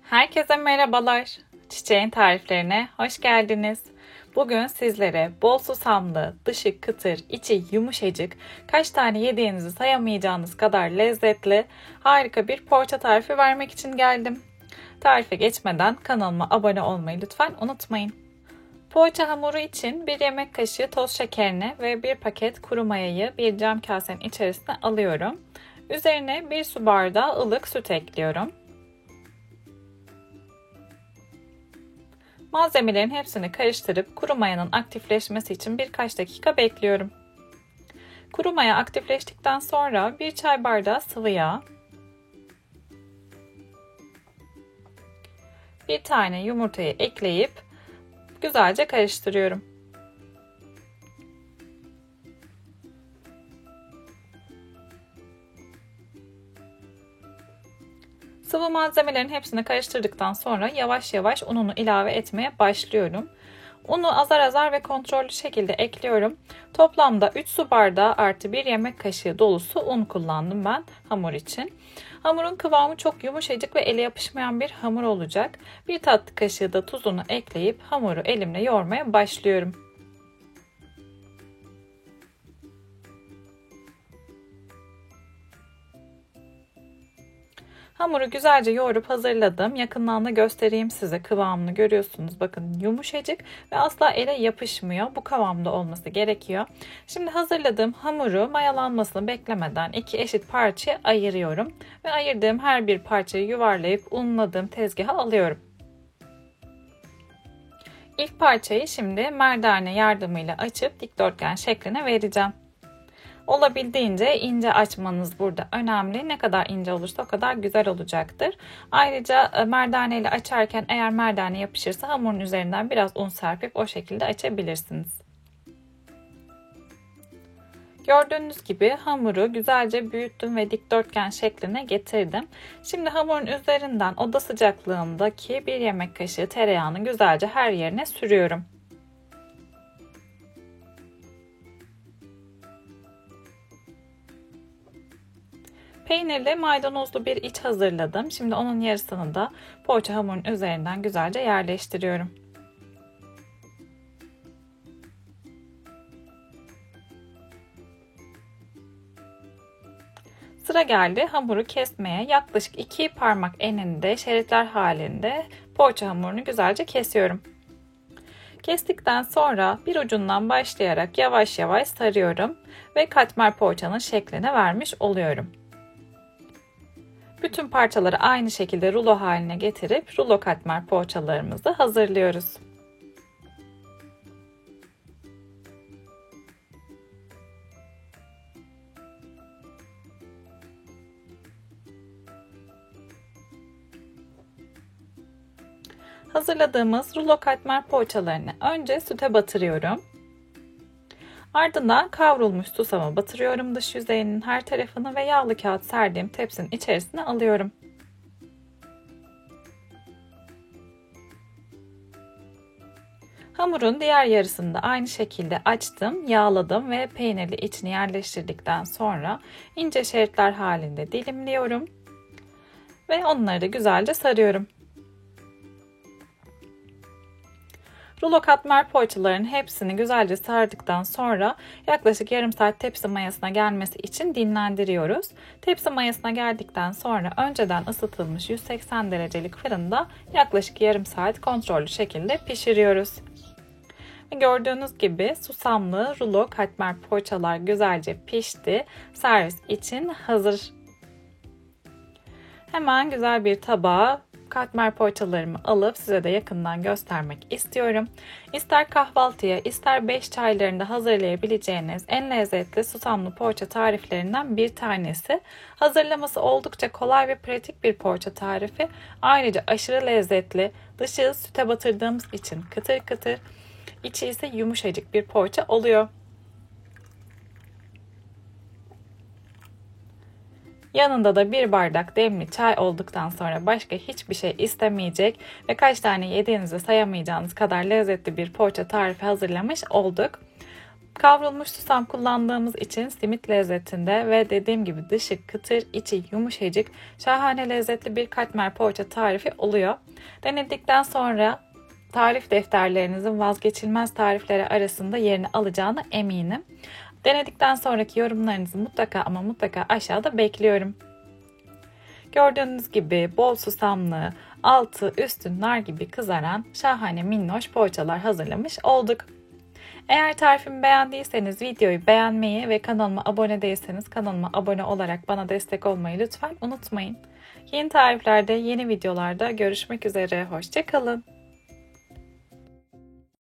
Herkese merhabalar. Çiçeğin tariflerine hoş geldiniz. Bugün sizlere bol susamlı, dışı kıtır, içi yumuşacık, kaç tane yediğinizi sayamayacağınız kadar lezzetli, harika bir poğaça tarifi vermek için geldim. Tarife geçmeden kanalıma abone olmayı lütfen unutmayın. Poğaça hamuru için 1 yemek kaşığı toz şekerini ve 1 paket kuru mayayı bir cam kasenin içerisine alıyorum. Üzerine 1 su bardağı ılık süt ekliyorum. Malzemelerin hepsini karıştırıp kuru mayanın aktifleşmesi için birkaç dakika bekliyorum. Kuru maya aktifleştikten sonra 1 çay bardağı sıvı yağ, 1 tane yumurtayı ekleyip güzelce karıştırıyorum. Sıvı malzemelerin hepsini karıştırdıktan sonra yavaş yavaş ununu ilave etmeye başlıyorum. Unu azar azar ve kontrollü şekilde ekliyorum. Toplamda 3 su bardağı artı 1 yemek kaşığı dolusu un kullandım ben hamur için. Hamurun kıvamı çok yumuşacık ve ele yapışmayan bir hamur olacak. 1 tatlı kaşığı da tuzunu ekleyip hamuru elimle yoğurmaya başlıyorum. Hamuru güzelce yoğurup hazırladım. Yakından da göstereyim size kıvamını görüyorsunuz. Bakın yumuşacık ve asla ele yapışmıyor. Bu kıvamda olması gerekiyor. Şimdi hazırladığım hamuru mayalanmasını beklemeden 2 eşit parçaya ayırıyorum. Ve ayırdığım her bir parçayı yuvarlayıp unladığım tezgaha alıyorum. İlk parçayı şimdi merdane yardımıyla açıp dikdörtgen şekline vereceğim. Olabildiğince ince açmanız burada önemli. Ne kadar ince olursa o kadar güzel olacaktır. Ayrıca merdane ile açarken eğer merdane yapışırsa hamurun üzerinden biraz un serpip o şekilde açabilirsiniz. Gördüğünüz gibi hamuru güzelce büyüttüm ve dikdörtgen şekline getirdim. Şimdi hamurun üzerinden oda sıcaklığındaki 1 yemek kaşığı tereyağını güzelce her yerine sürüyorum. Peynirli maydanozlu bir iç hazırladım. Şimdi onun yarısını da poğaça hamurun üzerinden güzelce yerleştiriyorum. Sıra geldi hamuru kesmeye. Yaklaşık 2 parmak eninde şeritler halinde poğaça hamurunu güzelce kesiyorum. Kestikten sonra bir ucundan başlayarak yavaş yavaş sarıyorum ve katmer poğaçanın şeklini vermiş oluyorum. Bütün parçaları aynı şekilde rulo haline getirip rulo katmer poğaçalarımızı hazırlıyoruz. Hazırladığımız rulo katmer poğaçalarını önce süte batırıyorum. Ardından kavrulmuş susamı batırıyorum dış yüzeyinin her tarafını ve yağlı kağıt serdiğim tepsinin içerisine alıyorum. Hamurun diğer yarısını da aynı şekilde açtım, yağladım ve peynirli içini yerleştirdikten sonra ince şeritler halinde dilimliyorum ve onları da güzelce sarıyorum. Rulo katmer poğaçaların hepsini güzelce sardıktan sonra yaklaşık yarım saat tepsi mayasına gelmesi için dinlendiriyoruz. Tepsi mayasına geldikten sonra önceden ısıtılmış 180 derecelik fırında yaklaşık yarım saat kontrollü şekilde pişiriyoruz. Gördüğünüz gibi susamlı rulo katmer poğaçalar güzelce pişti. Servis için hazır. Hemen güzel bir tabağa katmer poğaçalarımı alıp size de yakından göstermek istiyorum. İster kahvaltıya ister 5 çaylarında hazırlayabileceğiniz en lezzetli susamlı poğaça tariflerinden bir tanesi. Hazırlaması oldukça kolay ve pratik bir poğaça tarifi. Ayrıca aşırı lezzetli, dışı süte batırdığımız için kıtır kıtır, içi ise yumuşacık bir poğaça oluyor. Yanında da 1 bardak demli çay olduktan sonra başka hiçbir şey istemeyecek ve kaç tane yediğinizi sayamayacağınız kadar lezzetli bir poğaça tarifi hazırlamış olduk. Kavrulmuş susam kullandığımız için simit lezzetinde ve dediğim gibi dışı kıtır, içi yumuşacık, şahane lezzetli bir katmer poğaça tarifi oluyor. Denedikten sonra tarif defterlerinizin vazgeçilmez tarifleri arasında yerini alacağına eminim. Denedikten sonraki yorumlarınızı mutlaka ama mutlaka aşağıda bekliyorum. Gördüğünüz gibi bol susamlı, altı üstü nar gibi kızaran şahane minnoş poğaçalar hazırlamış olduk. Eğer tarifimi beğendiyseniz videoyu beğenmeyi ve kanalıma abone değilseniz kanalıma abone olarak bana destek olmayı lütfen unutmayın. Yeni tariflerde, yeni videolarda görüşmek üzere. Hoşça kalın.